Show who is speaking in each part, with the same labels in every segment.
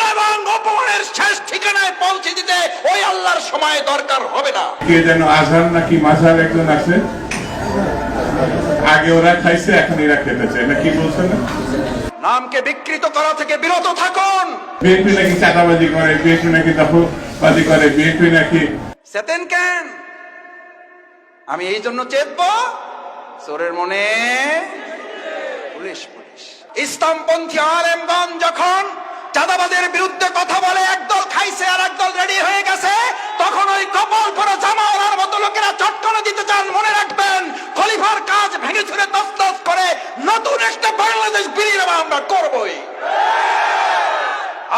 Speaker 1: লাঞ্ছনা এবং অপমানের শেষ ঠিকানায় পৌঁছে দিতে ওই আল্লাহর সময় দরকার হবে না।
Speaker 2: কে যেন আজহার নাকি মাঝার একজন আছে, আগে ওরা খাইছে এখন এরা খেতে চায় না, কি বলছেন না?
Speaker 1: নামকে বিকৃত করা থেকে বিরত থাকুন।
Speaker 2: বিএনপি নাকি চাঁদাবাজি করে, বিএনপি নাকি দখলবাজি করে, বিএনপি নাকি
Speaker 1: চেতেন কেন? আমি এই জন্য চেতব, চোরের মনে পুলিশ পুলিশ। ইসলামপন্থী আলেমগণ যখন চাঁদাবাজের বিরুদ্ধে কথা বলে, একদল খাইছে আর একদল রেডি হয়ে গেছে, তখন ওই কপাল পরা জামাওয়ালার মতো লোকেরা চটকানো দিতে চান। মনে রাখবেন, খলিফার কাজ ভেঙে ছুড়ে তছনছ করে নতুন একটা বাংলাদেশ বিনির্মাণ আমরা করবই।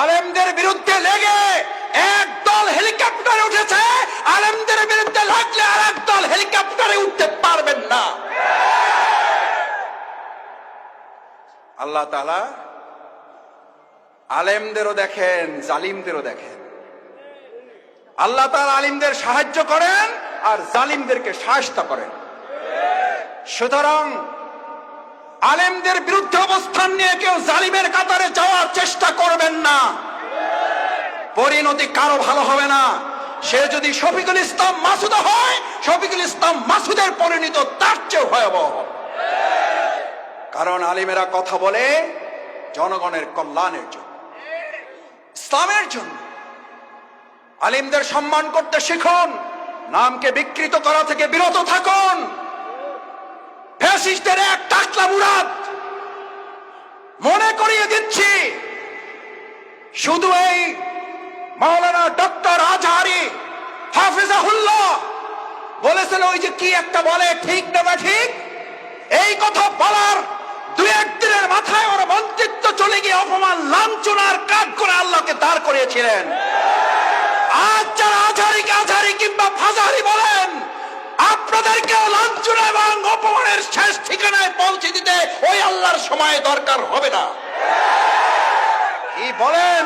Speaker 1: আলেমদের বিরুদ্ধে লেগে একদল হেলিকপ্টারে উঠেছে, আলেমদের বিরুদ্ধে লাগলে আর একদল হেলিকপ্টারে উঠতে পারবেন না। আল্লাহ তাআলা আলেমদেরও দেখেন, জালিমদেরও দেখেন। আল্লাহ তাআলা আলিমদের সাহায্য করেন আর জালিমদেরকে শায়েস্তা করেন। সুতরাং আলেমদের বিরুদ্ধে অবস্থান নিয়ে কেউ জালিমের কাতারে যাওয়ার চেষ্টা করবেন না, পরিণতি কারো ভালো হবে না। সে যদি শফিকুল ইসলাম মাসুদ হয়, শফিকুল ইসলাম মাসুদের পরিণতি তার চেয়ে ভয়াবহ। কারণ আলিমেরা কথা বলে জনগণের কল্যাণের জন্য, ইসলামের জন্য। আলিমদের সম্মান করতে শিখুন, নামকে বিকৃত করা থেকে বিরত থাকুন। ফ্যাসিস্টদের এক টাকলা মুরাদ মনে করিয়ে দিচ্ছি, শুধু এই মাওলানা ডক্টর আজহারি হাফিজাহুল্লাহ বলেছেন, ওই যে কি একটা বলে, ঠিক না ঠিক, এই কথা বলার দুই একদিনের মাথায় ওর মন্ত্রিত্ব চলে গিয়ে অপমান লাঞ্ছনার কাজ করে আল্লাহকে দাঁড় করিয়েছিলেন। আজ যারা আজহারিকে আজহারি কিংবা ফাজাহারি বলেন, আপনাদেরকেও লাঞ্ছনা এবং অপমানের শেষ ঠিকানায় পৌঁছে দিতে ওই আল্লাহর সময় দরকার হবে না। কি বলেন?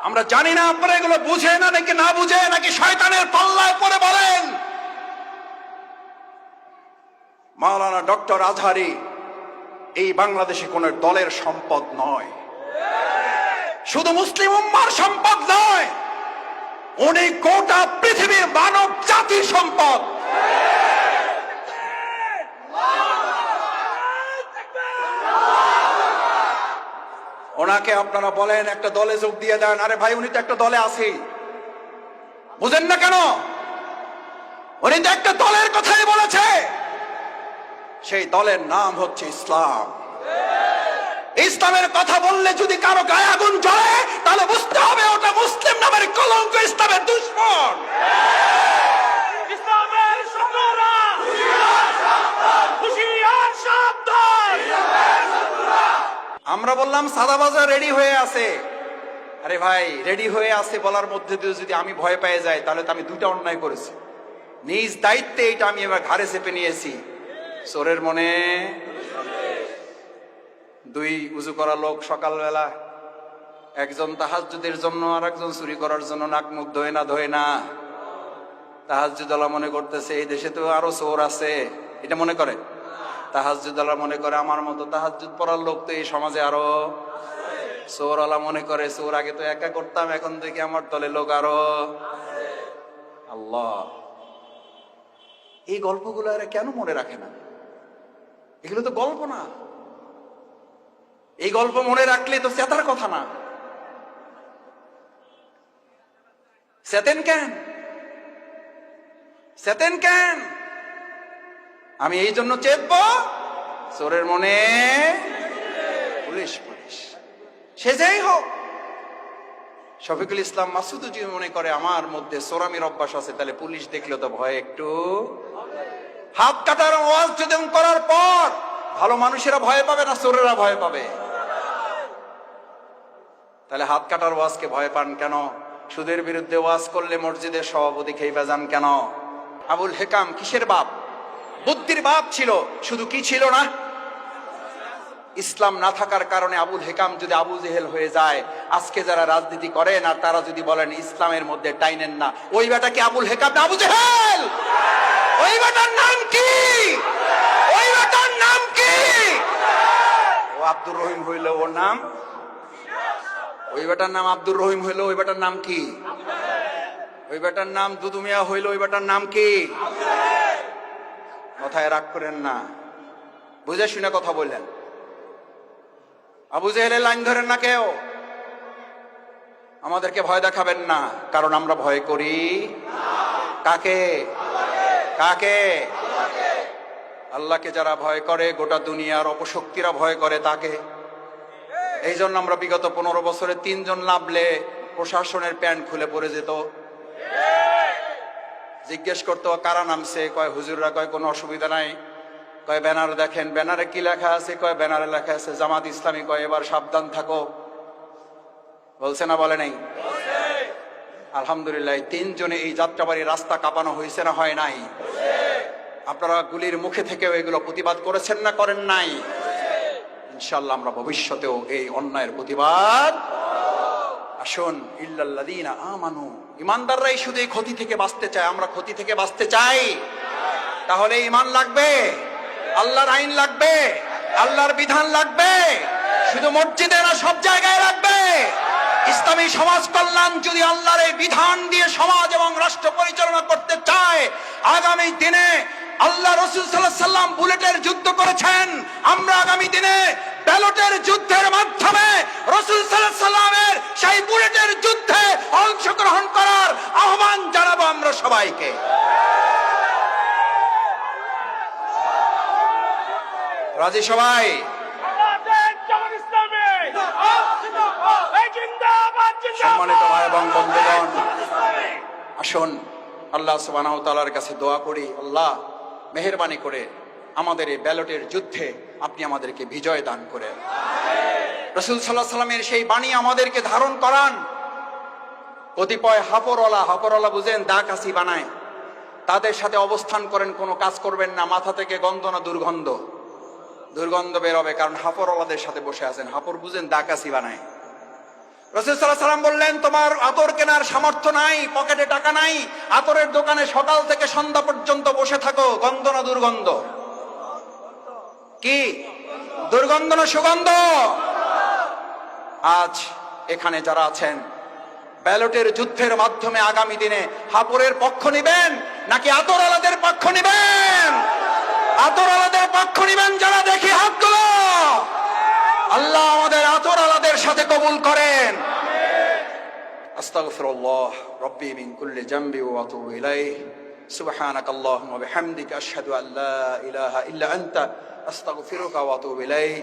Speaker 1: আমরা জানি না আপনারা এগুলো বুঝে না নাকি না বুঝে, নাকি শয়তানের পাল্লায় পড়ে বলেন। মাওলানা ডক্টর আজহারি এই বাংলাদেশে কোন দলের সম্পদ নয়, শুধু মুসলিম উম্মার সম্পদ নয়, উনি গোটা পৃথিবীর মানব জাতির সম্পদ। ওনাকে আপনারা বলেন একটা দলে যোগ দিয়ে দেন, আরে ভাই উনি তো একটা দলে আছেই, বুঝেন না কেন? উনি তো একটা দলের কথাই বলেছে, সেই দলের নাম হচ্ছে ইসলাম। ইসলামের কথা বললে যদি কারো গায়ে আগুন জ্বলে, তাহলে বুঝতে হবে ওটা মুসলিম নামের কলঙ্ক, ইসলামের দুশমন। ইসলামের শত্রুরা হুঁশিয়ার সাবধান। আমরা বললাম সাদাবাজার রেডি হয়ে আছে। আরে ভাই, রেডি হয়ে আছে বলার মধ্যে দিয়ে যদি আমি ভয় পেয়ে যাই, তাহলে তো আমি দুইটা অন্যায় করেছি। নিজ দায়িত্বে এটা আমি এবার ঘাড়ে চেপে নিয়েছি। চোরের মনে দুই উজু করা লোক সকালবেলা, একজন তাহাজ্জুদের জন্য আর একজন চুরি করার জন্য নাক মুখ ধোয় না। তাহাজ্জুদওয়ালা মনে করতেছে এই দেশে তো আরো চোর আছে, এটা মনে করে। তাহাজ্জুদওয়ালা মনে করে আমার মতো তাহাজ্জুদ পড়ার লোক তো এই সমাজে আরো। চোরওয়ালা মনে করে চোর আগে তো একা করতাম, এখন থেকে আমার দলে লোক আরো। আল্লাহ, এই গল্পগুলো এরা কেন মনে রাখে না? এগুলো তো গল্প না, এই গল্প মনে রাখলে তো চেতার কথা না। চেতেন কেন? চেতেন কেন? আমি এই জন্য চেতব, চোরের মনে পুলিশ পুলিশ। সে যেই হোক, শফিকুল ইসলাম মাসুদ যদি মনে করে আমার মধ্যে চোরামির অভ্যাস আছে, তাহলে পুলিশ দেখলে তো ভয় একটু। হাত কাটার ওয়াজ যদি করার পর ভালো মানুষেরা ভয় পাবে না চোরেরা ভয় পাবে? তাহলে হাত কাটার ওয়াজকে ভয় পান কেন? সুদের বিরুদ্ধে ওয়াজ করলে মসজিদের সভাপতি খেইবা যান কেন? আবুল হেকাম কিসের বাপ? বুদ্ধির বাপ ছিল, শুধু কি ছিল না? ইসলাম না থাকার কারণে আবুল হেকাম যদি আবু জেহেল হয়ে যায়, আজকে যারা রাজনীতি করেন আর তারা যদি বলেন ইসলামের মধ্যে টাইনেন না, ওই বেটা কি আবুল হেকাম না আবু জেহেল? ওই বেটার নাম কি? ওই বেটার নাম কি? ও আব্দুর রহিম হইল ওর নাম ওই বেটার নাম আব্দুর রহিম হইলো, ওই বেটার নাম কি? ওই বেটার নাম দুদু মিয়া হইলো, ওই বেটার নাম কি? কথায় রাগ করেন না, বুঝে শুনে কথা বললেন। আবু জেহেলের লাইন ধরেন না কেউ, আমাদেরকে ভয় দেখাবেন না, কারণ আমরা ভয় করি কাকে? কাকে? আল্লাহকে যারা ভয় করে, গোটা দুনিয়ার অপশক্তিরা ভয় করে তাকে। এই জন্য আমরা বিগত 15 বছরে 3 জন নামলে প্রশাসনের প্যান্ট খুলে পড়ে যেত। জিজ্ঞেস করতো কারা নামছে, কয় হুজুররা, কয় কোনো অসুবিধা নাই, কয় ব্যানার দেখেন, ব্যানারে কি লেখা আছে, কয় ব্যানারে লেখা আছে জামাত ইসলামী, কয় এবার সাবধান থাকো। বলছে না বলে নাই? আলহামদুলিল্লাহ 3 জনে এই যাত্রাবাড়ি রাস্তা কাঁপানো হয়েছে না হয় নাই? আপনারা গুলির মুখে থেকেও এগুলো প্রতিবাদ করেছেন না করেন নাই? ইনশাআল্লাহ আমরা ভবিষ্যতেও এই অন্যায়ের প্রতিবাদ। আসুন, ইল্লাল্লাযীনা আমানু, ইমানদাররাই শুধু এই ক্ষতি থেকে বাঁচতে চায়। আমরা ক্ষতি থেকে বাঁচতে চাই, তাহলে ঈমান লাগবে, আল্লাহর আইন লাগবে, আল্লাহর বিধান লাগবে। শুধু মসজিদে না, সব জায়গায় লাগবে। ইসলামী সমাজ কল্যাণ যদি আল্লাহর এই বিধান দিয়ে সমাজ এবং রাষ্ট্র পরিচালনা করতে চায়, আগামী দিনে আল্লাহ রাসূল সাল্লাল্লাহু আলাইহি সাল্লাম বুলেটের যুদ্ধ করেছেন, আমরা আগামী দিনে ব্যালটের যুদ্ধের মাধ্যমে রাসূল সাল্লাল্লাহু আলাইহি সাল্লামের সেই বুলেটের যুদ্ধে অংশগ্রহণ করার আহ্বান জানাবো আমরা সবাইকে। রাজি সবাই? সম্মানিত ভাই এবং বন্ধুগণ, আসুন আল্লাহ সুবহানাহু ওয়া তাআলার কাছে দোয়া করি, আল্লাহ মেহেরবানি করে আমাদের এই ব্যালটের যুদ্ধে আপনি আমাদেরকে বিজয় দান করেন। রাসূল সাল্লাল্লাহু আলাইহি সাল্লামের সেই বাণী আমাদেরকে ধারণ করান। কতিপয় হাপরওয়ালা বুঝেন, দা কাশি বানায়, তাদের সাথে অবস্থান করেন, কোনো কাজ করবেন না। মাথা থেকে গন্ধ না দুর্গন্ধ বেরোবে, কারণ হাপরওয়ালাদের সাথে বসে আছেন। হাপর বুঝেন, দা কাশি বানায়। রাসূল সাল্লাল্লাহু আলাইহি সাল্লাম বললেন, তোমার আতর কেনার সামর্থ্য নাই, পকেটে টাকা নাই, আতরের দোকানে সকাল থেকে সন্ধ্যা পর্যন্ত বসে থাকো। গন্ধ না দুর্গন্ধ? কি দুর্গন্ধ না সুগন্ধ? আজ এখানে যারা আছেন, ব্যালটের যুদ্ধের মাধ্যমে আগামী দিনে হাপরের পক্ষ নিবেন নাকি আতরওয়ালাদের পক্ষ নিবেন? আতরওয়ালাদের পক্ষ নিবেন যারা, দেখি হাতগুলো। আল্লাহ আমাদের আতরওয়ালাদের সাথে কবুল করেন। আস্তাগফিরুল্লাহ রাব্বি মিন কুল্লি যামবি ওয়া আতুবু ইলাইহি। সুবহানাকাল্লাহুম্মা ওয়া বিহামদিকা আশহাদু আল্লা ইলাহা ইল্লা আনতা আস্তাগফিরুকা ওয়া আতুবু ইলাইহি।